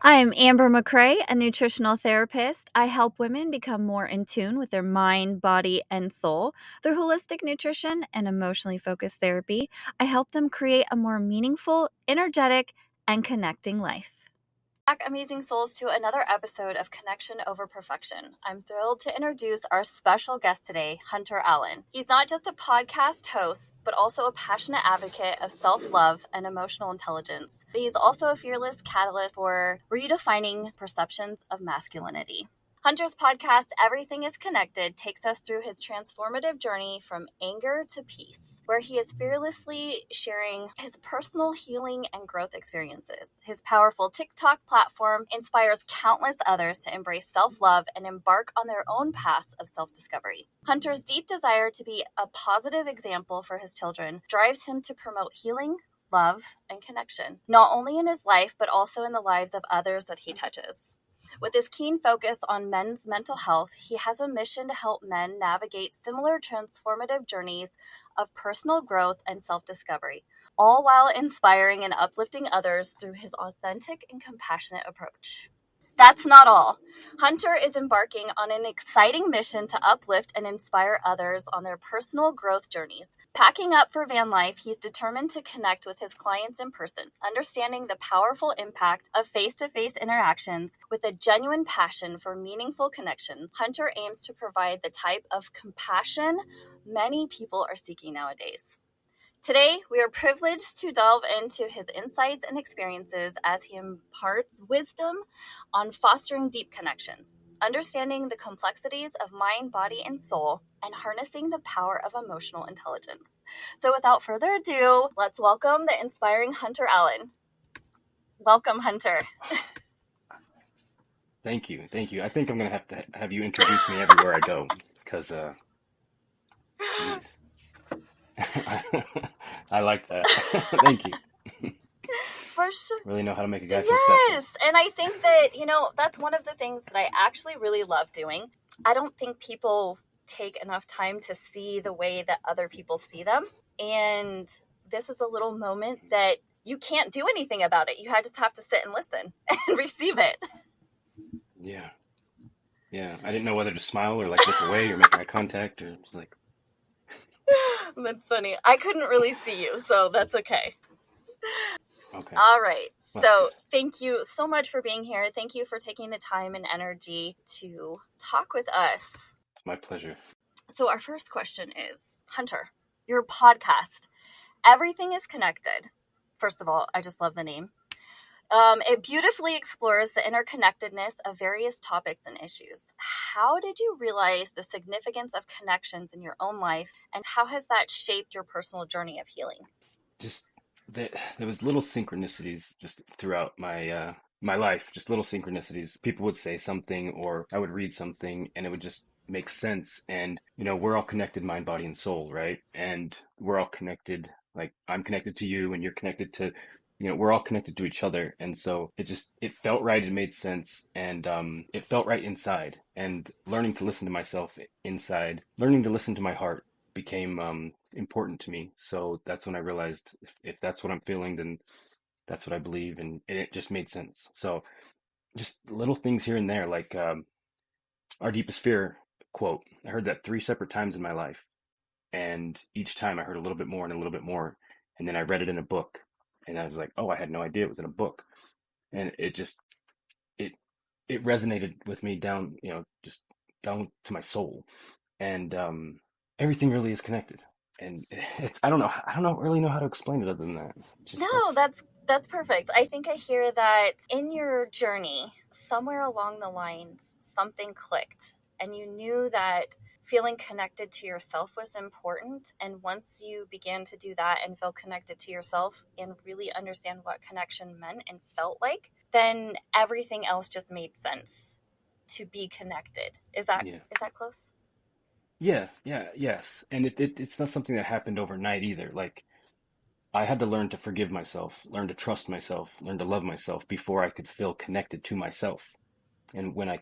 I'm Amber McCrae, a nutritional therapist. I help women become more in tune with their mind, body, and soul through holistic nutrition and emotionally focused therapy. I help them create a more meaningful, energetic, and connecting life. Back, amazing souls, to another episode of Connection Over Perfection. I'm thrilled to introduce our special guest today, Hunter Allen. He's not just a podcast host, but also a passionate advocate of self-love and emotional intelligence. He's also a fearless catalyst for redefining perceptions of masculinity. Hunter's podcast, Everything is Connected, takes us through his transformative journey from anger to peace, where he is fearlessly sharing his personal healing and growth experiences. His powerful TikTok platform inspires countless others to embrace self-love and embark on their own paths of self-discovery. Hunter's deep desire to be a positive example for his children drives him to promote healing, love, and connection, not only in his life, but also in the lives of others that he touches. With his keen focus on men's mental health, he has a mission to help men navigate similar transformative journeys of personal growth and self-discovery, all while inspiring and uplifting others through his authentic and compassionate approach. That's not all. Hunter is embarking on an exciting mission to uplift and inspire others on their personal growth journeys. Packing up for van life, he's determined to connect with his clients in person, understanding the powerful impact of face-to-face interactions. With a genuine passion for meaningful connections, Hunter aims to provide the type of compassion many people are seeking nowadays. Today, we are privileged to delve into his insights and experiences as he imparts wisdom on fostering deep connections, understanding the complexities of mind, body, and soul, and harnessing the power of emotional intelligence. So without further ado, let's welcome the inspiring Hunter Allen. Welcome, Hunter. Thank you. I think I'm gonna have you introduce me everywhere I go because, geez, I like that. Thank you. For sure. Really know how to make a guy feel special. Yes, and I think that, that's one of the things that I actually really love doing. I don't think people take enough time to see the way that other people see them. And this is a little moment that you can't do anything about it. You just have to sit and listen and receive it. Yeah. I didn't know whether to smile or like look away or make eye contact or just like. That's funny. I couldn't really see you, so that's okay. Okay. All right. Well, So thank you so much for being here. Thank you for taking the time and energy to talk with us. it's my pleasure. So our first question is, Hunter, your podcast, Everything is Connected. First of all, I just love the name. It beautifully explores the interconnectedness of various topics and issues. How did you realize the significance of connections in your own life, and how has that shaped your personal journey of healing? Just there was little synchronicities just throughout my life, just little synchronicities. People would say something or I would read something and it would just make sense. And we're all connected, mind, body, and soul, right? And we're all connected. Like I'm connected to you and you're connected to, we're all connected to each other. And so it felt right. It made sense. And it felt right inside. And learning to listen to myself inside, learning to listen to my heart became important to me. So that's when I realized if that's what I'm feeling, then that's what I believe, and it just made sense. So just little things here and there, like our deepest fear quote. I heard that 3 separate times in my life, and each time I heard a little bit more and a little bit more, and then I read it in a book, and I was like, oh, I had no idea it was in a book, and it it resonated with me down, just down to my soul, and everything really is connected. And I don't really know how to explain it other than that. Just No, that's perfect. I think I hear that in your journey, somewhere along the lines, something clicked, and you knew that feeling connected to yourself was important. And once you began to do that and feel connected to yourself and really understand what connection meant and felt like, then everything else just made sense to be connected. Is that yeah, close? yes. And it's not something that happened overnight either. Like I had to learn to forgive myself, learn to trust myself, learn to love myself before I could feel connected to myself. And when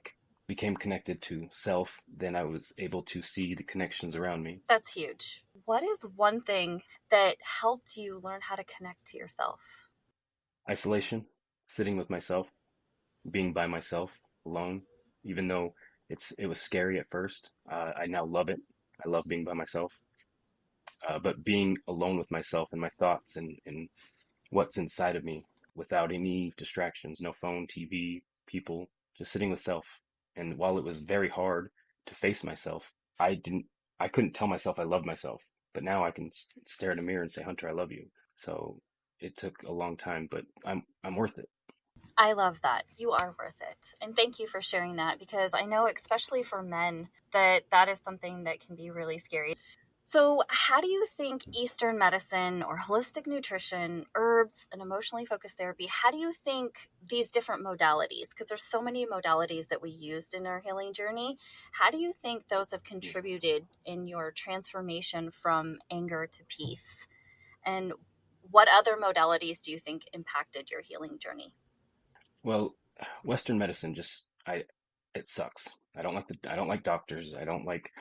became connected to self, then I was able to see the connections around me. That's huge. What is one thing that helped you learn how to connect to yourself? Isolation, sitting with myself. being by myself alone, even though it was scary at first. I now love it. I love being by myself. But being alone with myself and my thoughts and what's inside of me without any distractions, no phone, TV, people, just sitting with self. And while it was very hard to face myself, I didn't, I couldn't tell myself I loved myself. But now I can stare in a mirror and say, Hunter, I love you. So it took a long time, but I'm worth it. I love that. You are worth it. And thank you for sharing that because I know, especially for men, that that is something that can be really scary. So, how do you think Eastern medicine or holistic nutrition, herbs, and emotionally focused therapy, how do you think these different modalities, because there's so many modalities that we used in our healing journey, how do you think those have Yeah. contributed in your transformation from anger to peace? And what other modalities do you think impacted your healing journey? Well, Western medicine just it sucks. I don't like doctors. I don't like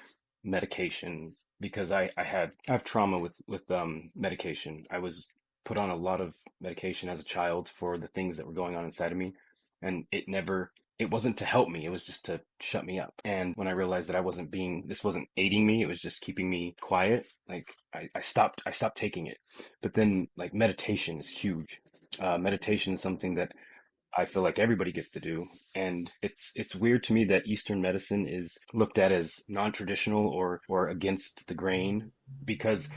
medication because I have trauma with medication. I was put on a lot of medication as a child for the things that were going on inside of me, and it wasn't to help me. It was just to shut me up. And when I realized that this wasn't aiding me, it was just keeping me quiet. Like I stopped taking it. But then like meditation is huge. Meditation is something that I feel like everybody gets to do. And it's weird to me that Eastern medicine is looked at as non-traditional or against the grain because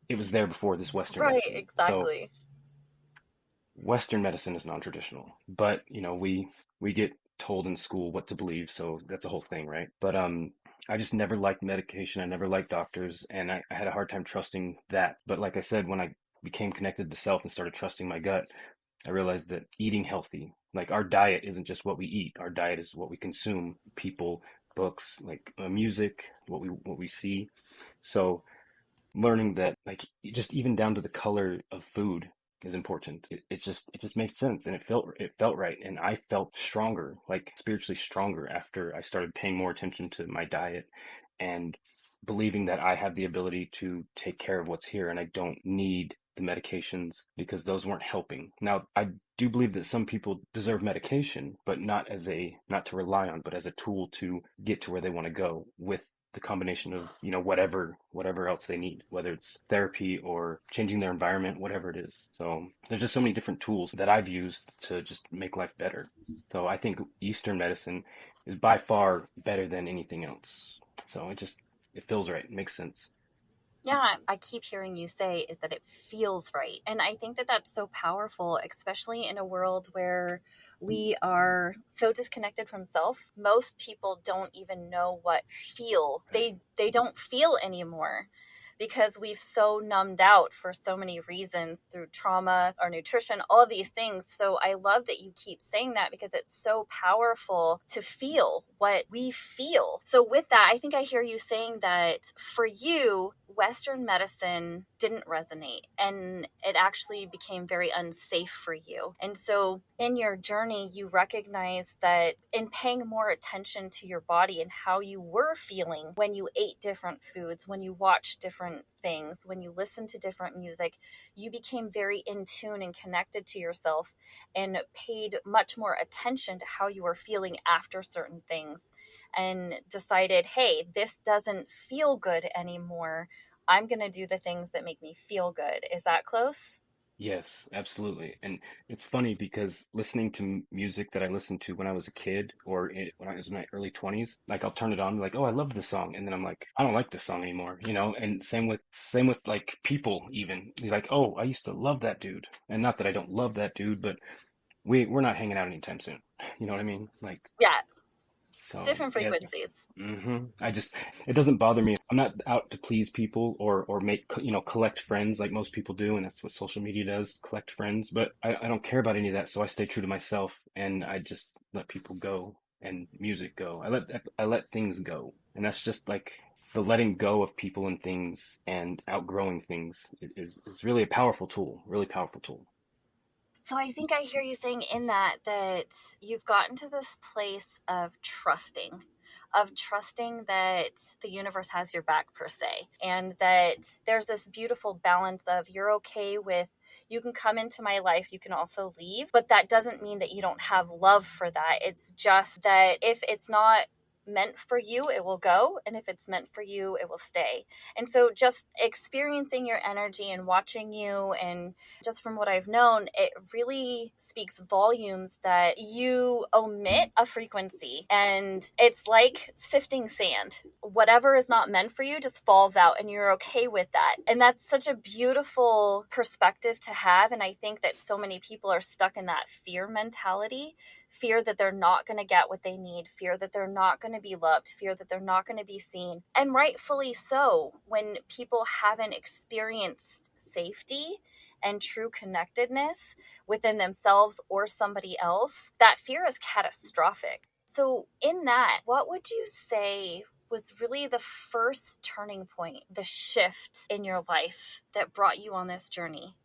it was there before this Western Right, medicine. So exactly. Western medicine is non-traditional, but we get told in school what to believe, so that's a whole thing, right? But I just never liked medication. I never liked doctors, and I had a hard time trusting that. But like I said, when I became connected to self and started trusting my gut, I realized that eating healthy, like our diet isn't just what we eat. Our diet is what we consume, people, books, like music, what we see. So learning that like just even down to the color of food is important. It just makes sense and it felt right and I felt stronger, like spiritually stronger after I started paying more attention to my diet and believing that I have the ability to take care of what's here and I don't need the medications because those weren't helping. Now, I do believe that some people deserve medication, but not to rely on, but as a tool to get to where they want to go with the combination of, whatever else they need, whether it's therapy or changing their environment, whatever it is. So there's just so many different tools that I've used to just make life better. So I think Eastern medicine is by far better than anything else. So it feels right. It makes sense. Yeah, I keep hearing you say is that it feels right. And I think that that's so powerful, especially in a world where we are so disconnected from self. Most people don't even know what feel. Right. They don't feel anymore because we've so numbed out for so many reasons through trauma or nutrition, all of these things. So I love that you keep saying that because it's so powerful to feel what we feel. So with that, I think I hear you saying that for you, Western medicine didn't resonate and it actually became very unsafe for you. And so in your journey, you recognize that in paying more attention to your body and how you were feeling when you ate different foods, when you watched different things, when you listened to different music, you became very in tune and connected to yourself and paid much more attention to how you were feeling after certain things and decided, hey, this doesn't feel good anymore. I'm going to do the things that make me feel good. Is that close? Yes, absolutely. And it's funny because listening to music that I listened to when I was a kid when I was in my early 20s, like I'll turn it on like, "Oh, I love this song." And then I'm like, "I don't like this song anymore." And same with like people even. He's like, "Oh, I used to love that dude." And not that I don't love that dude, but we're not hanging out anytime soon. You know what I mean? Like Yeah, so, different yeah, it's, frequencies. it doesn't bother me. I'm not out to please people or make, collect friends like most people do. And that's what social media does, collect friends. But I don't care about any of that. So I stay true to myself and I just let people go and music go. I let things go. And that's just like the letting go of people and things and outgrowing things is really a powerful tool, really powerful tool. So I think I hear you saying in that you've gotten to this place of trusting. of trusting that the universe has your back, per se, and that there's this beautiful balance of you're okay with, you can come into my life, you can also leave, but that doesn't mean that you don't have love for that. It's just that if it's not meant for you, it will go, and if it's meant for you, it will stay. And so just experiencing your energy and watching you, and just from what I've known, it really speaks volumes that you omit a frequency, and it's like sifting sand. Whatever is not meant for you just falls out, and you're okay with that. And that's such a beautiful perspective to have. And I think that so many people are stuck in that fear mentality, fear that they're not going to get what they need, fear that they're not going to be loved, fear that they're not going to be seen. And rightfully so, when people haven't experienced safety and true connectedness within themselves or somebody else, that fear is catastrophic. So, in that, what would you say was really the first turning point, the shift in your life that brought you on this journey?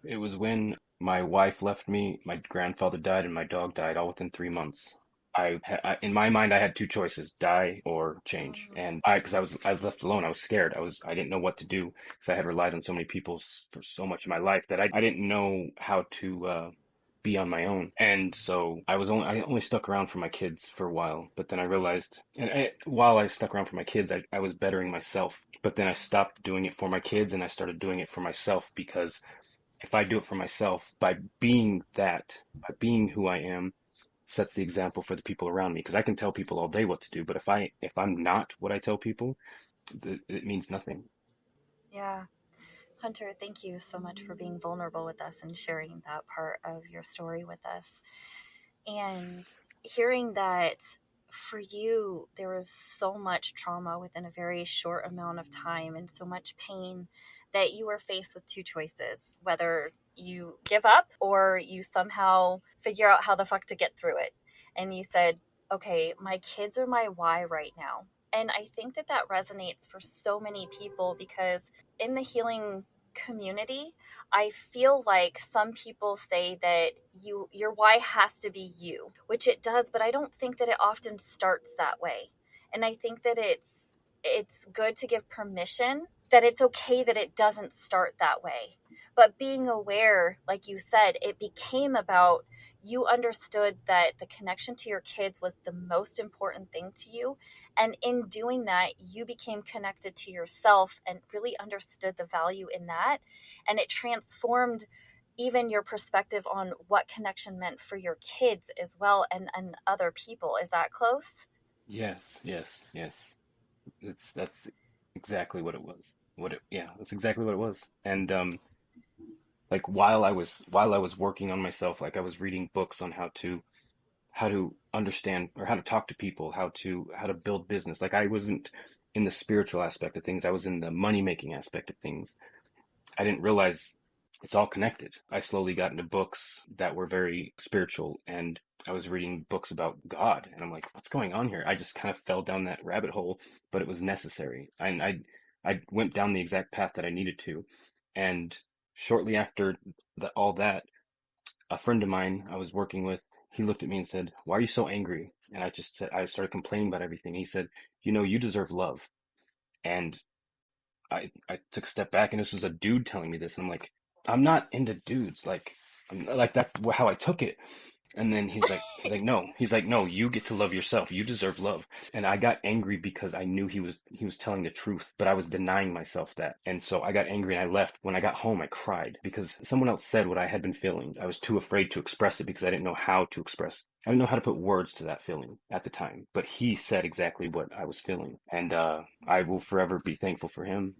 It was when my wife left me, my grandfather died, and my dog died all within 3 months. In my mind, I had two choices: die or change. And because I was left alone, I was scared. I didn't know what to do because I had relied on so many people for so much of my life that I didn't know how to be on my own. And so I only stuck around for my kids for a while, but then I realized, while I stuck around for my kids, I was bettering myself. But then I stopped doing it for my kids and I started doing it for myself, because if I do it for myself, by being who I am, sets the example for the people around me. Because I can tell people all day what to do, but if I'm not what I tell people, it means nothing. Yeah. Hunter, thank you so much for being vulnerable with us and sharing that part of your story with us. And hearing that for you, there was so much trauma within a very short amount of time and so much pain that you were faced with two choices: whether you give up or you somehow figure out how the fuck to get through it. And you said, okay, my kids are my why right now. And I think that that resonates for so many people, because in the healing community, I feel like some people say that your why has to be you, which it does, but I don't think that it often starts that way. And I think that it's good to give permission that it's okay that it doesn't start that way. But being aware, like you said, it became about, you understood that the connection to your kids was the most important thing to you. And in doing that, you became connected to yourself and really understood the value in that. And it transformed even your perspective on what connection meant for your kids as well, and other people. Is that close? Yes, yes, yes. That's exactly what it was. Yeah, that's exactly what it was. And like while I was working on myself, like I was reading books on how to understand or how to talk to people, how to build business. Like I wasn't in the spiritual aspect of things. I was in the money making aspect of things. I didn't realize it's all connected. I slowly got into books that were very spiritual, and I was reading books about God, and I'm like, what's going on here? I just kind of fell down that rabbit hole, but it was necessary. And I went down the exact path that I needed to. And shortly after all that, a friend of mine I was working with, he looked at me and said, "Why are you so angry?" And I started complaining about everything. He said, "You know, you deserve love." And I took a step back, and this was a dude telling me this, and I'm like, I'm not into dudes. Like that's how I took it. And then he's like, no, you get to love yourself. You deserve love. And I got angry because I knew he was telling the truth, but I was denying myself that. And so I got angry and I left. When I got home, I cried because someone else said what I had been feeling. I was too afraid to express it because I didn't know how to express. I didn't know how to put words to that feeling at the time. But he said exactly what I was feeling, and I will forever be thankful for him.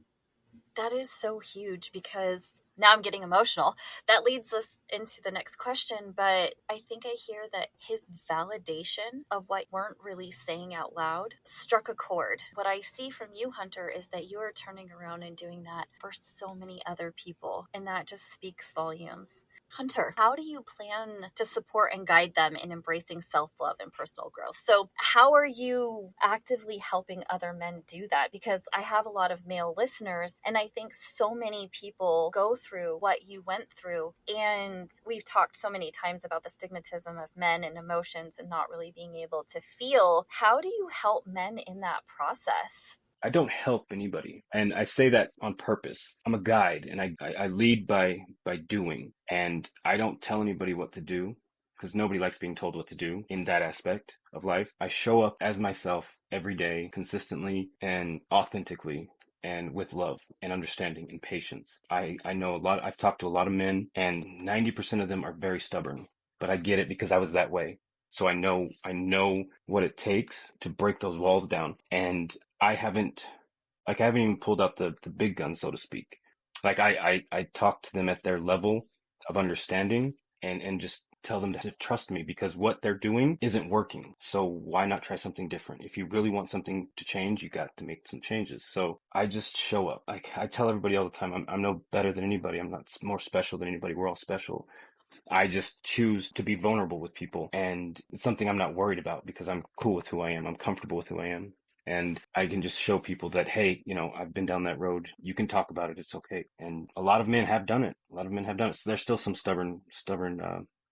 That is so huge, because now I'm getting emotional. That leads us into the next question, but I think I hear that his validation of what you weren't really saying out loud struck a chord. What I see from you, Hunter, is that you are turning around and doing that for so many other people, and that just speaks volumes. Hunter, how do you plan to support and guide them in embracing self love and personal growth? So, how are you actively helping other men do that? Because I have a lot of male listeners, and I think so many people go through what you went through. And we've talked so many times about the stigmatism of men and emotions and not really being able to feel. How do you help men in that process? I don't help anybody. And I say that on purpose. I'm a guide and I lead by doing. And I don't tell anybody what to do because nobody likes being told what to do in that aspect of life. I show up as myself every day, consistently and authentically and with love and understanding and patience. I know a lot, I've talked to a lot of men and 90% of them are very stubborn, but I get it because I was that way. So I know what it takes to break those walls down. And I haven't I haven't even pulled out the big guns, so to speak. Like I talk to them at their level of understanding and just tell them to trust me because what they're doing isn't working. So why not try something different? If you really want something to change, you got to make some changes. So I just show up. Like I tell everybody all the time, I'm no better than anybody. I'm not more special than anybody. We're all special. I just choose to be vulnerable with people. And it's something I'm not worried about because I'm cool with who I am. I'm comfortable with who I am. And I can just show people that, hey, I've been down that road. You can talk about it. It's okay. And a lot of men have done it. A lot of men have done it. So there's still some stubborn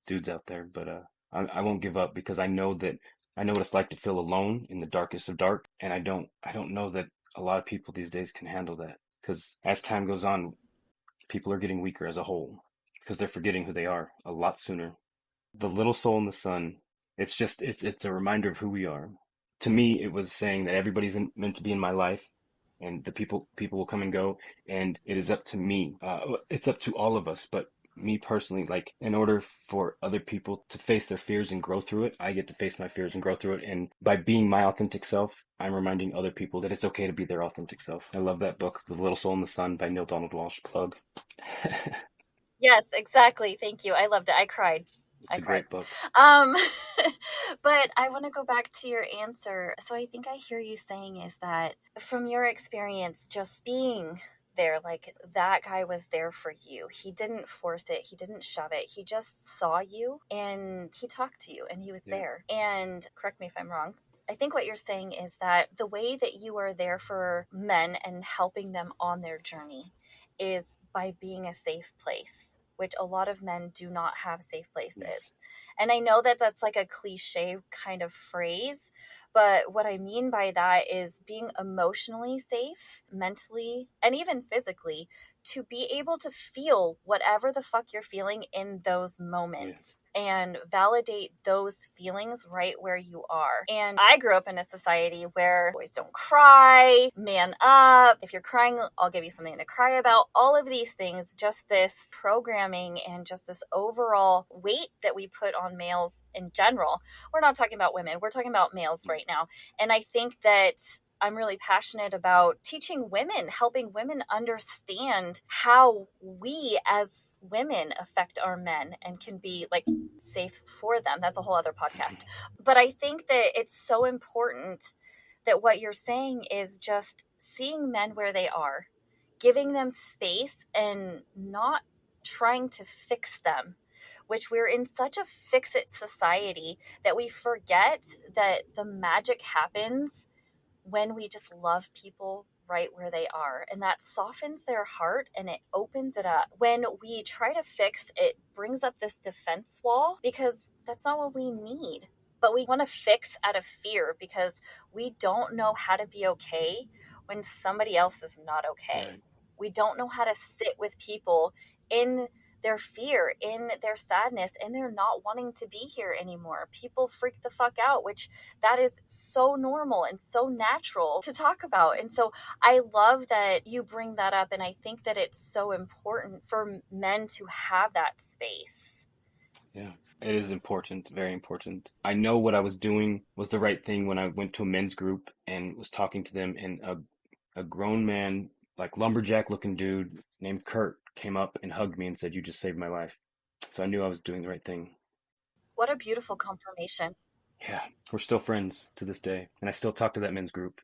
dudes out there, but I won't give up because I know what it's like to feel alone in the darkest of dark. And I don't know that a lot of people these days can handle that because as time goes on, people are getting weaker as a whole because they're forgetting who they are a lot sooner. The little soul in the sun, it's a reminder of who we are. To me, it was saying that meant to be in my life and the people will come and go and it is up to me. It's up to all of us, but me personally, like in order for other people to face their fears and grow through it, I get to face my fears and grow through it. And by being my authentic self, I'm reminding other people that it's okay to be their authentic self. I love that book, The Little Soul in the Sun by Neil Donald Walsh. Plug. Yes, exactly. Thank you. I loved it. I cried. It's I a cried. great book. Um, but I want to go back to your answer. So I think I hear you saying is that from your experience, just being there, like that guy was there for you. He didn't force it, he didn't shove it. He just saw you and he talked to you and he was Yeah, there. And correct me if I'm wrong. I think what you're saying is that the way that you are there for men and helping them on their journey is by being a safe place, which a lot of men do not have safe yes, places. And I know that that's like a cliche kind of phrase, but what I mean by that is being emotionally safe, mentally, and even physically to be able to feel whatever the fuck you're feeling in those yeah, moments and validate those feelings right where you are. And I grew up in a society where boys don't cry, man up. If you're crying, I'll give you something to cry about. All of these things, just this programming and just this overall weight that we put on males in general. We're not talking about women, we're talking about males right now. And I think that I'm really passionate about teaching women, helping women understand how we as women affect our men and can be like safe for them. That's a whole other podcast. But I think that it's so important that what you're saying is just seeing men where they are, giving them space and not trying to fix them, which we're in such a fix it society that we forget that the magic happens when we just love people right where they are. And that softens their heart and it opens it up. When we try to fix, it brings up this defense wall because that's not what we need. But we want to fix out of fear because we don't know how to be okay when somebody else is not okay. right. We don't know how to sit with people in their fear, in their sadness, and they're not wanting to be here anymore. People freak the fuck out, which that is so normal and so natural to talk about. And so I love that you bring that up. And I think that it's so important for men to have that space. Yeah, it is important, very important. I know what I was doing was the right thing when I went to a men's group and was talking to them, and a grown man, like lumberjack looking dude named Kurt, came up and hugged me and said, "You just saved my life." So I knew I was doing the right thing. What a beautiful confirmation. Yeah, we're still friends to this day, and I still talk to that men's group.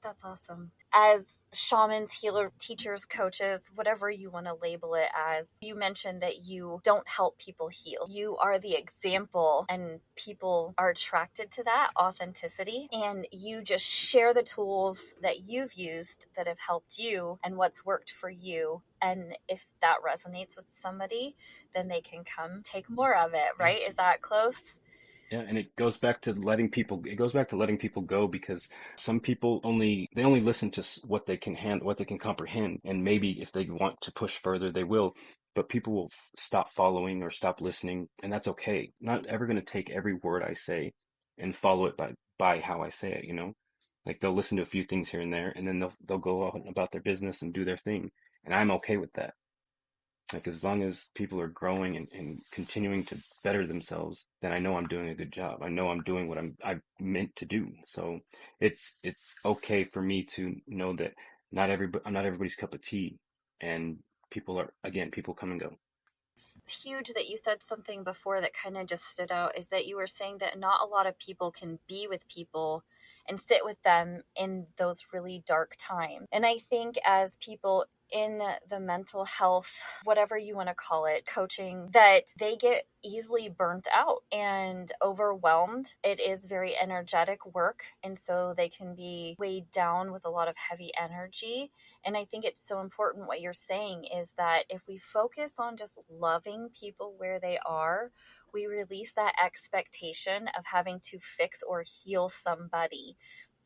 That's awesome. As shamans, healer, teachers, coaches, whatever you want to label it as, you mentioned that you don't help people heal. You are the example, and people are attracted to that authenticity. And you just share the tools that you've used that have helped you and what's worked for you. And if that resonates with somebody, then they can come take more of it, Yeah. right? Is that close? Yeah, and it goes back to letting people go because some people only listen to what they can handle, what they can comprehend. And maybe if they want to push further, they will. But people will stop following or stop listening, and that's okay. Not ever going to take every word I say and follow it by how I say it, you know? Like they'll listen to a few things here and there, and then they'll go out about their business and do their thing. And I'm okay with that. Like as long as people are growing and continuing to better themselves, then I know I'm doing a good job. I know I'm doing what I'm meant to do. So it's okay for me to know that I'm not everybody's cup of tea, and people are again people come and go. Huge that you said something before that kind of just stood out, is that you were saying that not a lot of people can be with people and sit with them in those really dark times. And I think as people in the mental health, whatever you want to call it, coaching, that they get easily burnt out and overwhelmed. It is very energetic work. And so they can be weighed down with a lot of heavy energy. And I think it's so important what you're saying is that if we focus on just loving people where they are, we release that expectation of having to fix or heal somebody.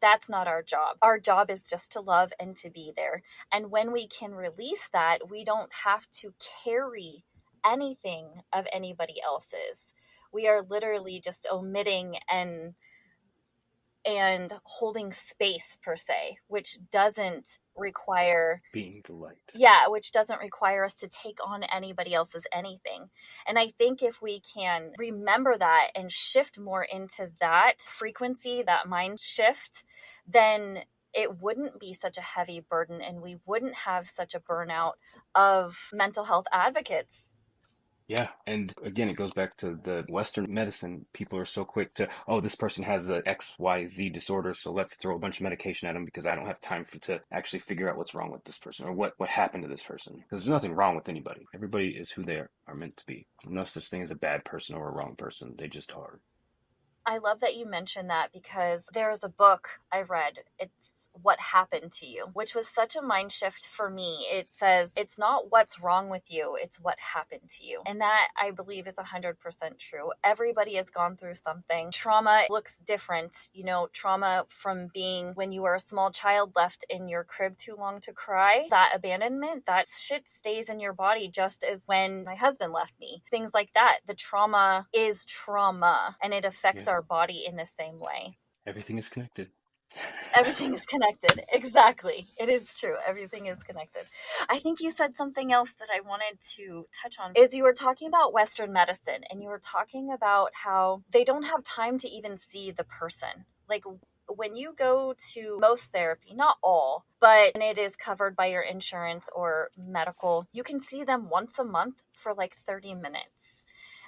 That's not our job. Our job is just to love and to be there. And when we can release that, we don't have to carry anything of anybody else's. We are literally just omitting and holding space per se, which doesn't require, Being the light. yeah, which doesn't require us to take on anybody else's anything. And I think if we can remember that and shift more into that frequency, that mind shift, then it wouldn't be such a heavy burden and we wouldn't have such a burnout of mental health advocates. Yeah, and again, it goes back to the Western medicine. People are so quick to, oh, this person has a XYZ disorder, so let's throw a bunch of medication at them because I don't have time to actually figure out what's wrong with this person or what happened to this person. Because there's nothing wrong with anybody. Everybody is who they are meant to be. No such thing as a bad person or a wrong person. They just are. I love that you mentioned that because there's a book I read. It's What Happened to You, which was such a mind shift for me. It says it's not what's wrong with you, it's what happened to you. And that I believe is 100% true. Everybody has gone through something. Trauma looks different. You know, trauma from being when you were a small child left in your crib too long to cry, that abandonment, that shit stays in your body just as when my husband left me. Things like that. The trauma is trauma and it affects Yeah, our body in the same way. everything is connected. Everything is connected. Exactly. It is true. Everything is connected. I think you said something else that I wanted to touch on is you were talking about Western medicine and you were talking about how they don't have time to even see the person. Like when you go to most therapy, not all, but it is covered by your insurance or medical, you can see them once a month for like 30 minutes.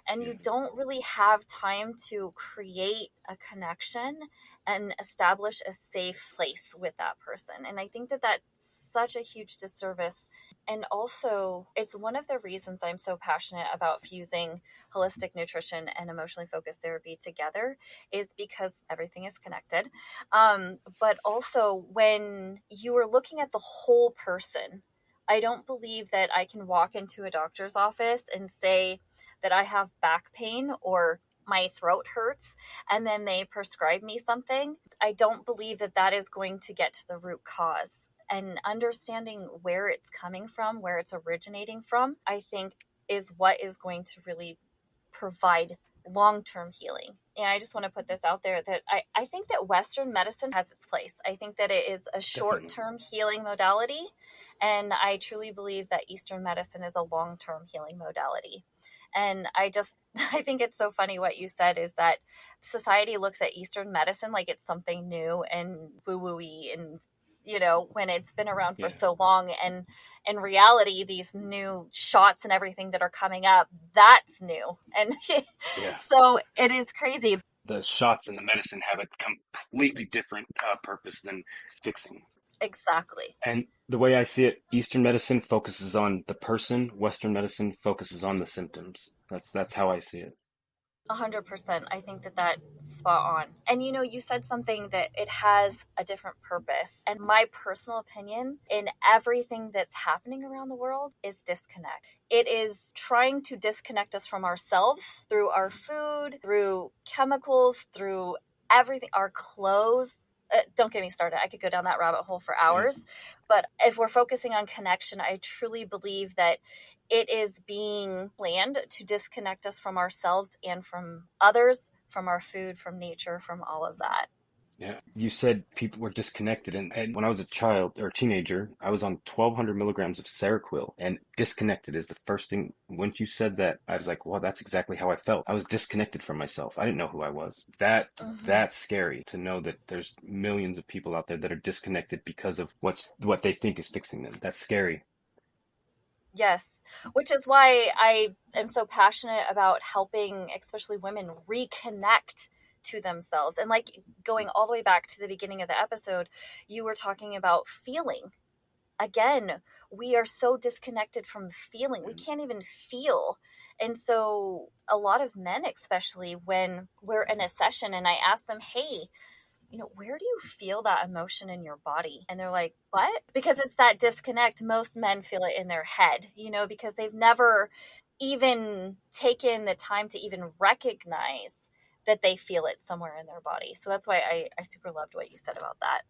And Yeah, you don't really have time to create a connection and establish a safe place with that person. And I think that that's such a huge disservice. And also, it's one of the reasons I'm so passionate about fusing holistic nutrition and emotionally focused therapy together, is because everything is connected. But also, when you are looking at the whole person, I don't believe that I can walk into a doctor's office and say that I have back pain or my throat hurts and then they prescribe me something. I don't believe that that is going to get to the root cause. And understanding where it's coming from, where it's originating from, I think is what is going to really provide long-term healing. And I just want to put this out there that I think that Western medicine has its place. I think that it is a definitely. short-term healing modality. And I truly believe that Eastern medicine is a long-term healing modality. And I think it's so funny what you said is that society looks at Eastern medicine like it's something new and woo-woo-y and, you know, when it's been around for Yeah, so long. And in reality, these new shots and everything that are coming up, that's new. And yeah. so it is crazy. the shots and the medicine have a completely different purpose than fixing. Exactly. And the way I see it, Eastern medicine focuses on the person, Western medicine focuses on the symptoms. That's how I see it. 100%. I think that that's spot on. And you said something that it has a different purpose. And my personal opinion in everything that's happening around the world is disconnect. It is trying to disconnect us from ourselves through our food, through chemicals, through everything, our clothes. Don't get me started. I could go down that rabbit hole for Yeah. hours. But if we're focusing on connection, I truly believe that it is being planned to disconnect us from ourselves and from others, from our food, from nature, from all of that. Yeah. You said people were disconnected, and when I was a child or a teenager, I was on 1,200 milligrams of Seroquel, and disconnected is the first thing. Once you said that, I was like, well, that's exactly how I felt. I was disconnected from myself. I didn't know who I was. Mm-hmm. That's scary to know that there's millions of people out there that are disconnected because of what they think is fixing them. That's scary. Yes, which is why I am so passionate about helping, especially women, reconnect to themselves. And like going all the way back to the beginning of the episode, you were talking about feeling. Again, we are so disconnected from feeling. We can't even feel. And so, a lot of men, especially when we're in a session and I ask them, hey, where do you feel that emotion in your body? And they're like, what? Because it's that disconnect. Most men feel it in their head, because they've never even taken the time to even recognize that they feel it somewhere in their body. So that's why I super loved what you said about that.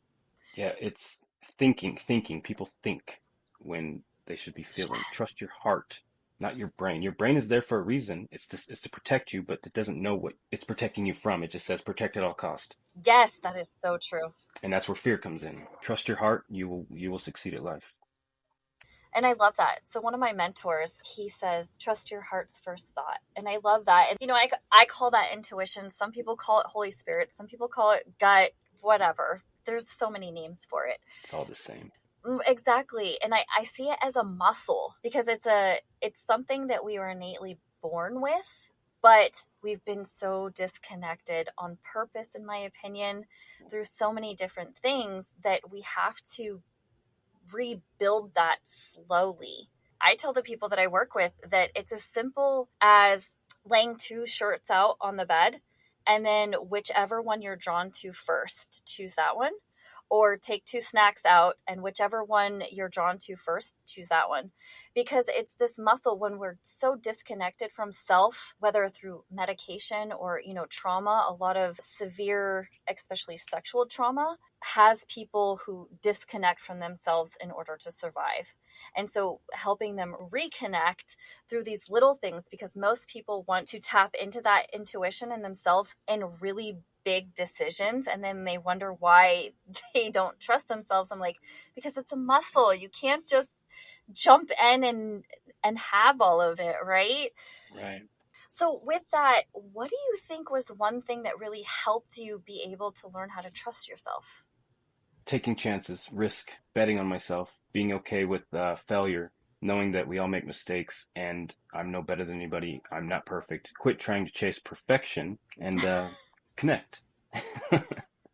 Yeah, it's thinking. People think when they should be feeling. Yes. Trust your heart, not your brain. Your brain is there for a reason. It's to protect you, but it doesn't know what it's protecting you from. It just says protect at all cost. Yes, that is so true. And that's where fear comes in. Trust your heart, you will succeed at life. And I love that. So one of my mentors, he says, trust your heart's first thought. And I love that. And, I call that intuition. Some people call it Holy Spirit. Some people call it gut, whatever. There's so many names for it. It's all the same. Exactly. And I see it as a muscle because it's something that we were innately born with, but we've been so disconnected on purpose, in my opinion, through so many different things that we have to rebuild that slowly. I tell the people that I work with that it's as simple as laying two shirts out on the bed and then whichever one you're drawn to first, choose that one. Or take two snacks out and whichever one you're drawn to first, choose that one. Because it's this muscle when we're so disconnected from self, whether through medication or, trauma, a lot of severe, especially sexual trauma, has people who disconnect from themselves in order to survive. And so helping them reconnect through these little things, because most people want to tap into that intuition in themselves in really big decisions, and then they wonder why they don't trust themselves. I'm like, because it's a muscle. You can't just jump in and have all of it, right? Right. So with that, what do you think was one thing that really helped you be able to learn how to trust yourself? Taking chances, risk, betting on myself, being okay with failure, knowing that we all make mistakes and I'm no better than anybody. I'm not perfect. Quit trying to chase perfection and connect.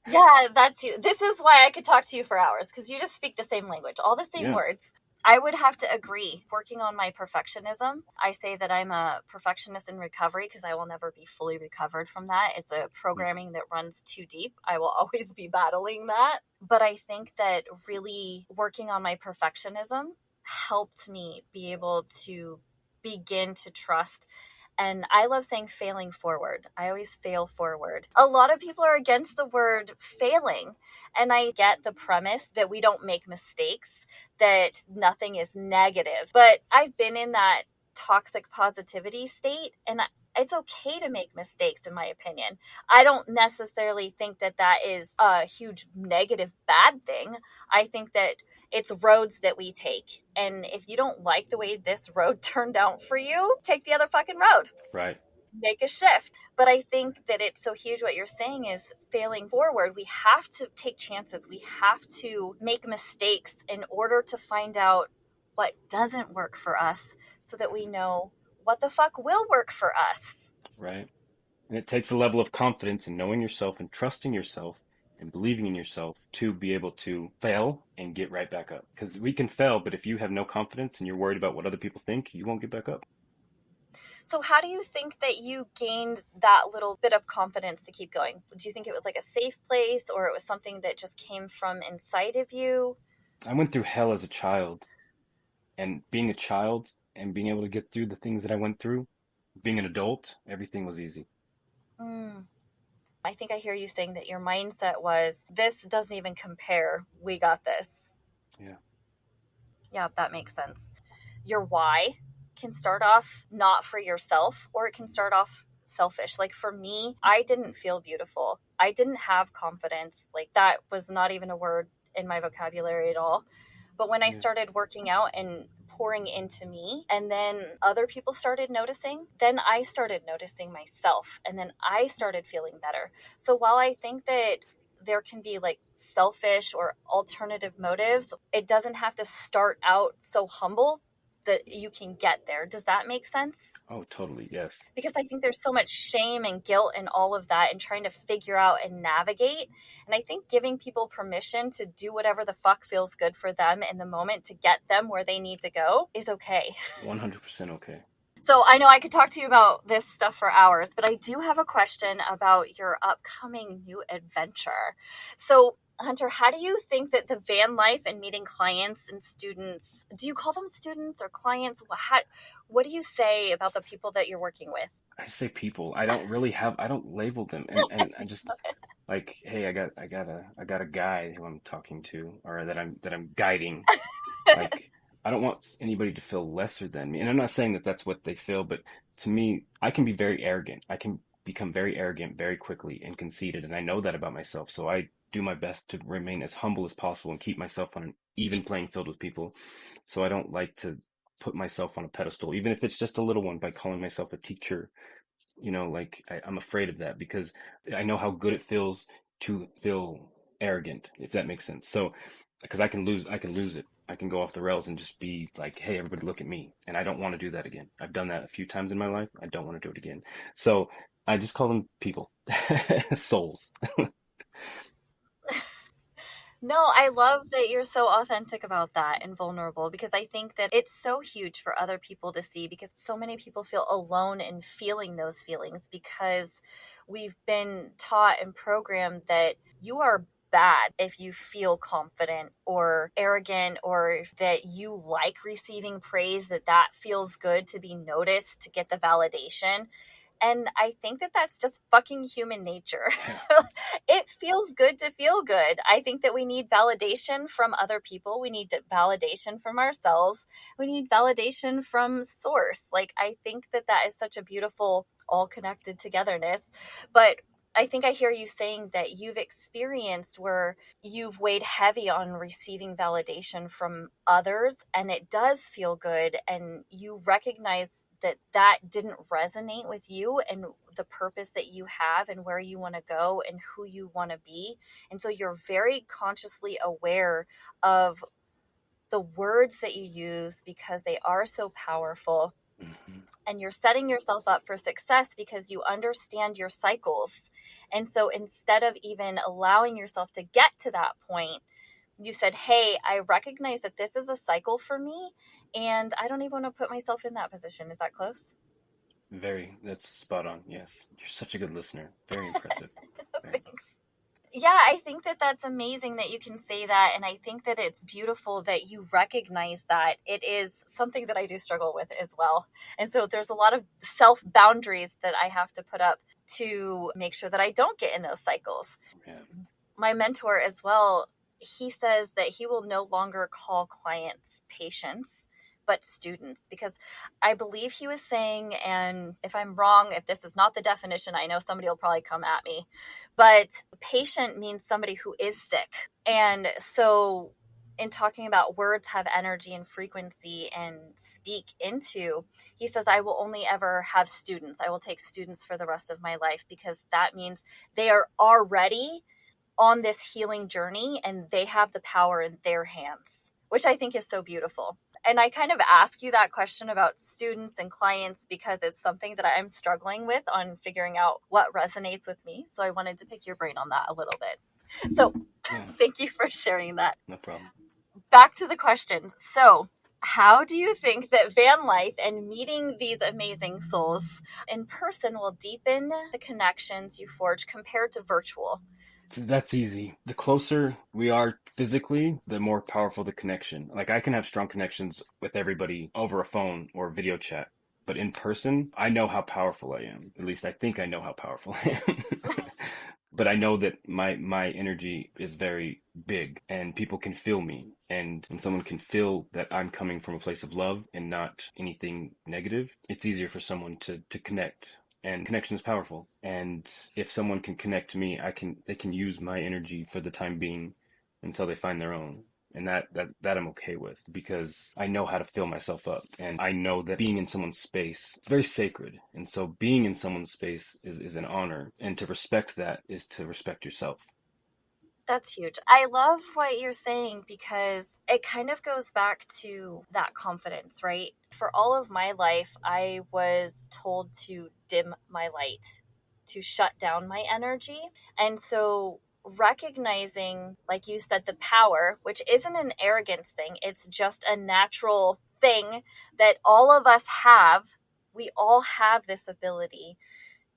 Yeah, that's you. This is why I could talk to you for hours because you just speak the same language, all the same Yeah. words. I would have to agree. Working on my perfectionism, I say that I'm a perfectionist in recovery because I will never be fully recovered from that. It's a programming that runs too deep. I will always be battling that. But I think that really working on my perfectionism helped me be able to begin to trust. And I love saying failing forward. I always fail forward. A lot of people are against the word failing. And I get the premise that we don't make mistakes, that nothing is negative. But I've been in that toxic positivity state, and it's okay to make mistakes, in my opinion. I don't necessarily think that that is a huge negative bad thing. I think that it's roads that we take. And if you don't like the way this road turned out for you, take the other fucking road. Right. Make a shift. But I think that it's so huge what you're saying is failing forward. We have to take chances. We have to make mistakes in order to find out what doesn't work for us so that we know what the fuck will work for us. Right. And it takes a level of confidence in knowing yourself and trusting yourself and believing in yourself to be able to fail and get right back up. Because we can fail, but if you have no confidence and you're worried about what other people think, you won't get back up. So, how do you think that you gained that little bit of confidence to keep going? Do you think it was like a safe place or it was something that just came from inside of you? I went through hell as a child, and being a child and being able to get through the things that I went through, being an adult, everything was easy. Mm. I think I hear you saying that your mindset was, this doesn't even compare. We got this. Yeah. Yeah, that makes sense. Your why can start off not for yourself, or it can start off selfish. Like for me, I didn't feel beautiful. I didn't have confidence. Like that was not even a word in my vocabulary at all. But when I Yeah. started working out and pouring into me, and then other people started noticing, then I started noticing myself, and then I started feeling better. So while I think that there can be like selfish or alternative motives, it doesn't have to start out so humble that you can get there. Does that make sense? Oh, totally. Yes. Because I think there's so much shame and guilt in all of that and trying to figure out and navigate. And I think giving people permission to do whatever the fuck feels good for them in the moment to get them where they need to go is okay. 100% okay. So I know I could talk to you about this stuff for hours, but I do have a question about your upcoming new adventure. So, Hunter, how do you think that the van life and meeting clients and students, do you call them students or clients? What do you say about the people that you're working with? I say people. I don't really have, I don't label them. And I just like, hey, I got a guy who I'm talking to or that I'm guiding. Like, I don't want anybody to feel lesser than me. And I'm not saying that that's what they feel, but to me, I can be very arrogant. I can become very arrogant very quickly and conceited, and I know that about myself. So I do my best to remain as humble as possible and keep myself on an even playing field with people. So I don't like to put myself on a pedestal, even if it's just a little one, by calling myself a teacher. Like I'm afraid of that because I know how good it feels to feel arrogant, if that makes sense. So, because I can lose it. I can go off the rails and just be like, hey, everybody look at me. And I don't want to do that again. I've done that a few times in my life. I don't want to do it again. So I just call them people, souls. No, I love that you're so authentic about that and vulnerable because I think that it's so huge for other people to see because so many people feel alone in feeling those feelings because we've been taught and programmed that you are bad if you feel confident or arrogant or that you like receiving praise, that feels good to be noticed, to get the validation. And I think that that's just fucking human nature. Yeah. It feels good to feel good. I think that we need validation from other people. We need validation from ourselves. We need validation from source. Like, I think that that is such a beautiful, all connected togetherness. But I think I hear you saying that you've experienced where you've weighed heavy on receiving validation from others and it does feel good and you recognize that that didn't resonate with you and the purpose that you have and where you want to go and who you want to be. And so you're very consciously aware of the words that you use because they are so powerful, Hmm. and you're setting yourself up for success because you understand your cycles. And so instead of even allowing yourself to get to that point, you said, hey, I recognize that this is a cycle for me and I don't even want to put myself in that position. Is that close? That's spot on. Yes. You're such a good listener. Very impressive. Very. Thanks. Yeah, I think that that's amazing that you can say that. And I think that it's beautiful that you recognize that. It is something that I do struggle with as well. And so there's a lot of self boundaries that I have to put up to make sure that I don't get in those cycles. Yeah. My mentor as well, he says that he will no longer call clients patients but students, because I believe he was saying, and if I'm wrong, if this is not the definition, I know somebody will probably come at me, but patient means somebody who is sick. And so in talking about words have energy and frequency and speak into, he says, I will only ever have students. I will take students for the rest of my life because that means they are already on this healing journey and they have the power in their hands, which I think is so beautiful. And I kind of ask you that question about students and clients because it's something that I'm struggling with on figuring out what resonates with me. So I wanted to pick your brain on that a little bit. So Yeah, thank you for sharing that. no problem. Back to the questions. So, how do you think that van life and meeting these amazing souls in person will deepen the connections you forge compared to virtual? That's easy. The closer we are physically, the more powerful the connection. Like I can have strong connections with everybody over a phone or video chat, but in person, I know how powerful I am. At least I think I know how powerful I am. But I know that my energy is very big and people can feel me. And when someone can feel that I'm coming from a place of love and not anything negative, it's easier for someone to connect. And connection is powerful. And if someone can connect to me, they can use my energy for the time being until they find their own. And that I'm okay with because I know how to fill myself up. And I know that being in someone's space, it's very sacred. And so being in someone's space is an honor. And to respect that is to respect yourself. That's huge. I love what you're saying because it kind of goes back to that confidence, right? For all of my life, I was told to dim my light, to shut down my energy. And so recognizing, like you said, the power, which isn't an arrogance thing, it's just a natural thing that all of us have. We all have this ability,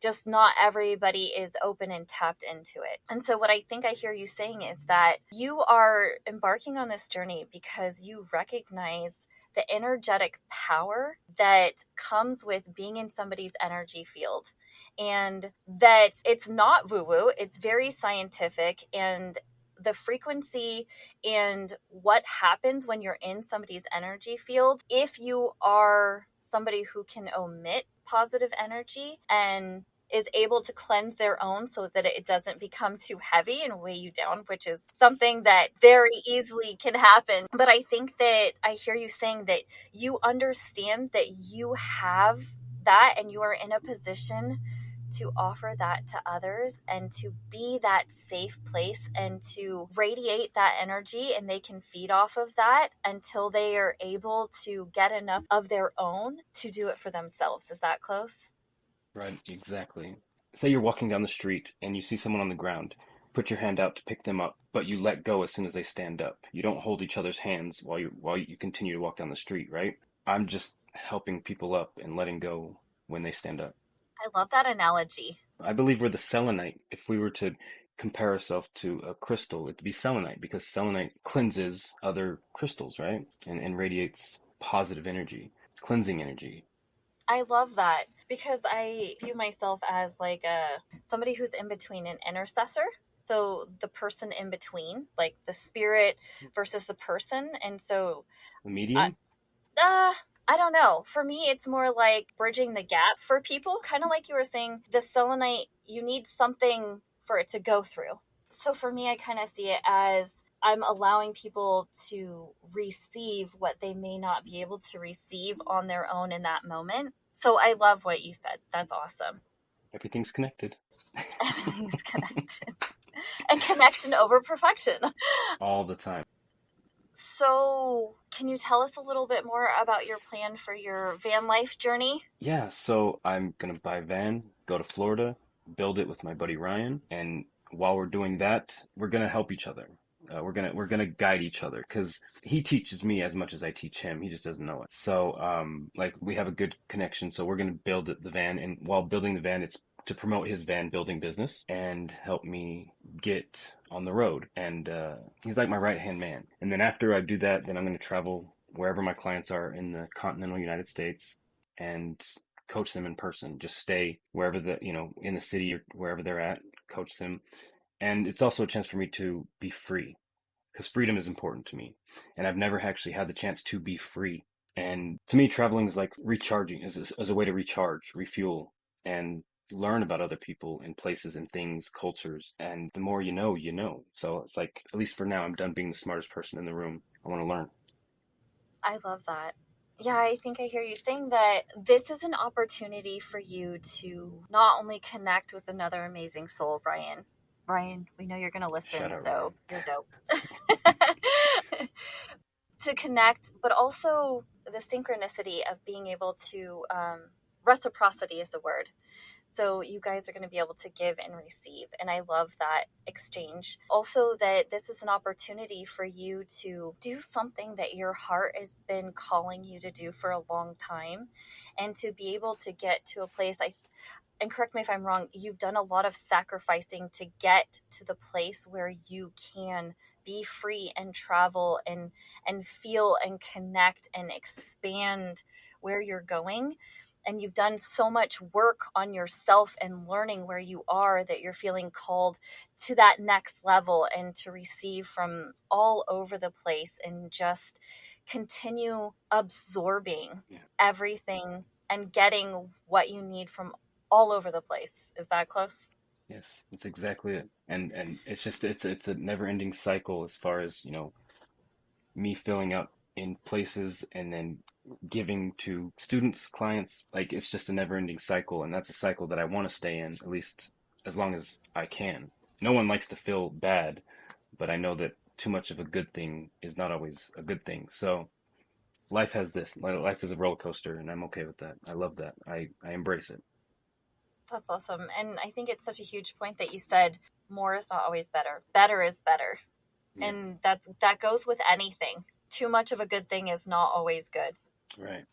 just not everybody is open and tapped into it. And so, what I think I hear you saying is that you are embarking on this journey because you recognize the energetic power that comes with being in somebody's energy field, and that it's not woo woo, it's very scientific. And the frequency and what happens when you're in somebody's energy field, if you are somebody who can omit positive energy and is able to cleanse their own so that it doesn't become too heavy and weigh you down, which is something that very easily can happen. But I think that I hear you saying that you understand that you have that and you are in a position to offer that to others and to be that safe place and to radiate that energy, and they can feed off of that until they are able to get enough of their own to do it for themselves. Is that close? Right, exactly. Say you're walking down the street and you see someone on the ground. Put your hand out to pick them up, but you let go as soon as they stand up. You don't hold each other's hands while you continue to walk down the street, right? I'm just helping people up and letting go when they stand up. I love that analogy. I believe we're the selenite. If we were to compare ourselves to a crystal, it'd be selenite because selenite cleanses other crystals, right? And radiates positive energy, cleansing energy. I love that because I view myself as like a somebody who's in between, an intercessor. So the person in between, like the spirit versus the person. And so The I, medium? uh, I don't know. For me, it's more like bridging the gap for people, kind of like you were saying, the selenite, you need something for it to go through. So for me, I kind of see it as I'm allowing people to receive what they may not be able to receive on their own in that moment. So I love what you said. That's awesome. Everything's connected Everything's connected. And connection over perfection. all the time. So, can you tell us a little bit more about your plan for your van life journey? Yeah, so I'm gonna buy a van, go to Florida, build it with my buddy Ryan, and while we're doing that, we're gonna help each other. We're gonna guide each other because he teaches me as much as I teach him. He just doesn't know it. So like we have a good connection. So we're gonna build the van, and while building the van, it's to promote his van building business and help me get on the road. And he's like my right hand man. And then after I do that, then I'm gonna travel wherever my clients are in the continental United States and coach them in person. Just stay wherever in the city or wherever they're at, coach them. And it's also a chance for me to be free because freedom is important to me. And I've never actually had the chance to be free. And to me, traveling is like recharging, as a way to recharge, refuel, and learn about other people and places and things, cultures. And the more you know, you know. So it's like, at least for now, I'm done being the smartest person in the room. I want to learn. I love that. Yeah, I think I hear you saying that this is an opportunity for you to not only connect with another amazing soul, Brian. Brian, we know you're going to Shout listen, out, Ryan. so you're dope. to connect, but also the synchronicity of being able to, reciprocity is a word. So you guys are going to be able to give and receive. And I love that exchange. Also, that this is an opportunity for you to do something that your heart has been calling you to do for a long time, and to be able to get to a place. And correct me if I'm wrong, you've done a lot of sacrificing to get to the place where you can be free and travel and feel and connect and expand where you're going. And you've done so much work on yourself and learning where you are, that you're feeling called to that next level and to receive from all over the place and just continue absorbing Yeah. everything and getting what you need from all over the place. Is that close? Yes, that's exactly it. And it's just it's a never-ending cycle as far as, me filling up in places and then giving to students, clients. Like it's just a never-ending cycle, and that's a cycle that I want to stay in at least as long as I can. No one likes to feel bad, but I know that too much of a good thing is not always a good thing. So life has this. Life is a roller coaster, and I'm okay with that. I love that. I embrace it. That's awesome. And I think it's such a huge point that you said more is not always better. Better is better. Yeah, And that goes with anything. Too much of a good thing is not always good. right.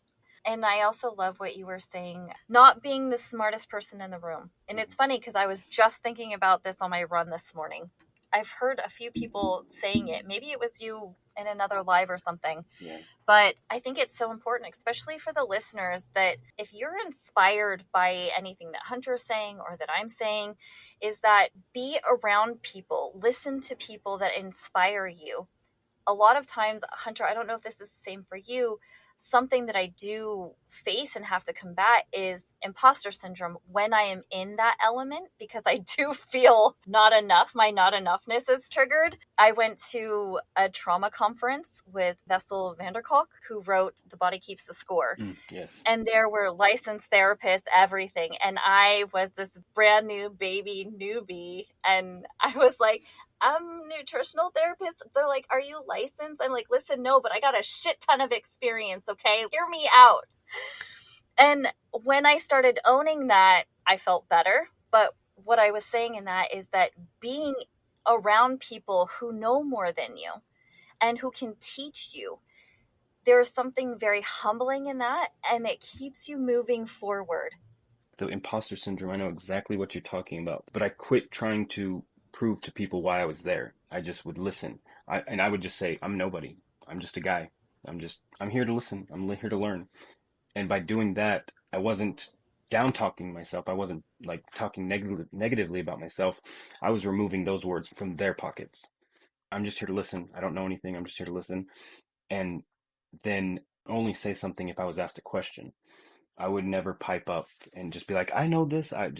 And I also love what you were saying, not being the smartest person in the room. And it's funny because I was just thinking about this on my run this morning. I've heard a few people saying it. Maybe it was you in another live or something. Yeah, But I think it's so important, especially for the listeners, that if you're inspired by anything that Hunter's saying or that I'm saying, is that be around people, listen to people that inspire you. A lot of times, Hunter, I don't know if this is the same for you. Something that I do face and have to combat is imposter syndrome when I am in that element, because I do feel not enough. My not enoughness is triggered. I went to a trauma conference with Vessel Vanderkolk, who wrote The Body Keeps the Score. yes. And there were licensed therapists, everything. And I was this brand new baby newbie. And I was like, I'm a nutritional therapist. They're like, are you licensed? I'm like, listen, no, but I got a shit ton of experience. Okay. Hear me out. And when I started owning that, I felt better. But what I was saying in that is that being around people who know more than you and who can teach you, there's something very humbling in that, and it keeps you moving forward. The imposter syndrome, I know exactly what you're talking about, but I quit trying to prove to people why I was there. I just would listen. I would just say, I'm nobody. I'm just a guy. I'm here to listen. Here to learn. And by doing that, I wasn't down talking myself. I wasn't like talking negatively about myself. I was removing those words from their pockets. I'm just here to listen. I don't know anything. I'm just here to listen. And then only say something if I was asked a question. I would never pipe up and just be like, I know this. I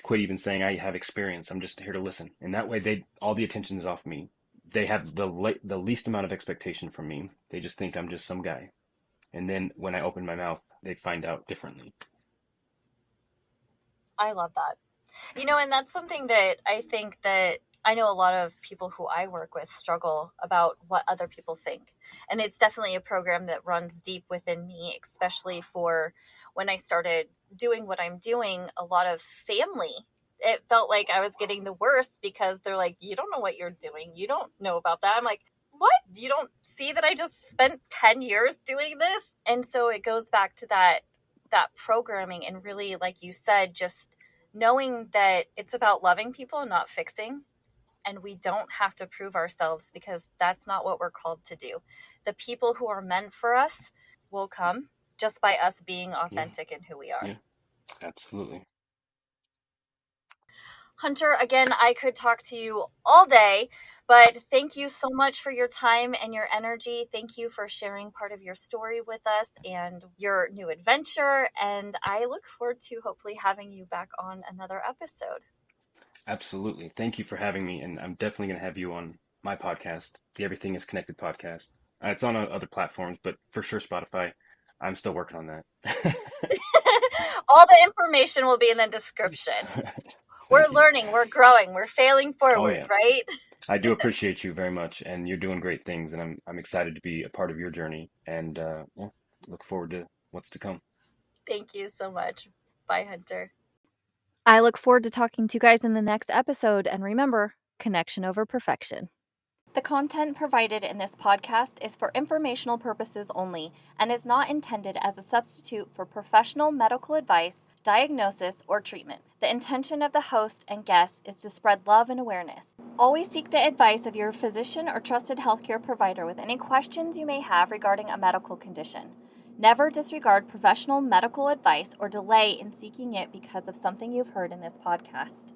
quit even saying I have experience. I'm just here to listen. And that way all the attention is off me. They have the least amount of expectation from me. They just think I'm just some guy. And then when I open my mouth, they find out differently. I love that. And that's something that I think that I know a lot of people who I work with struggle about what other people think. And it's definitely a program that runs deep within me, especially for when I started doing what I'm doing. A lot of family, it felt like I was getting the worst because they're like, you don't know what you're doing. You don't know about that. I'm like, what? You don't see that I just spent 10 years doing this? And so it goes back to that programming, and really, like you said, just knowing that it's about loving people and not fixing. And we don't have to prove ourselves, because that's not what we're called to do. The people who are meant for us will come just by us being Yeah, authentic in who we are. yeah, absolutely. Hunter, again, I could talk to you all day, but thank you so much for your time and your energy. Thank you for sharing part of your story with us and your new adventure. And I look forward to hopefully having you back on another episode. Absolutely. Thank you for having me. And I'm definitely going to have you on my podcast, the Everything is Connected podcast. It's on other platforms, but for sure Spotify. I'm still working on that. All the information will be in the description. We're Thank you. learning, we're growing, we're failing Oh, forward, yeah. right? I do appreciate you very much, and you're doing great things, and I'm excited to be a part of your journey, and yeah, look forward to what's to come. Thank you so much. Bye, Hunter. I look forward to talking to you guys in the next episode. And remember, connection over perfection. The content provided in this podcast is for informational purposes only and is not intended as a substitute for professional medical advice, diagnosis, or treatment. The intention of the host and guests is to spread love and awareness. Always seek the advice of your physician or trusted healthcare provider with any questions you may have regarding a medical condition. Never disregard professional medical advice or delay in seeking it because of something you've heard in this podcast.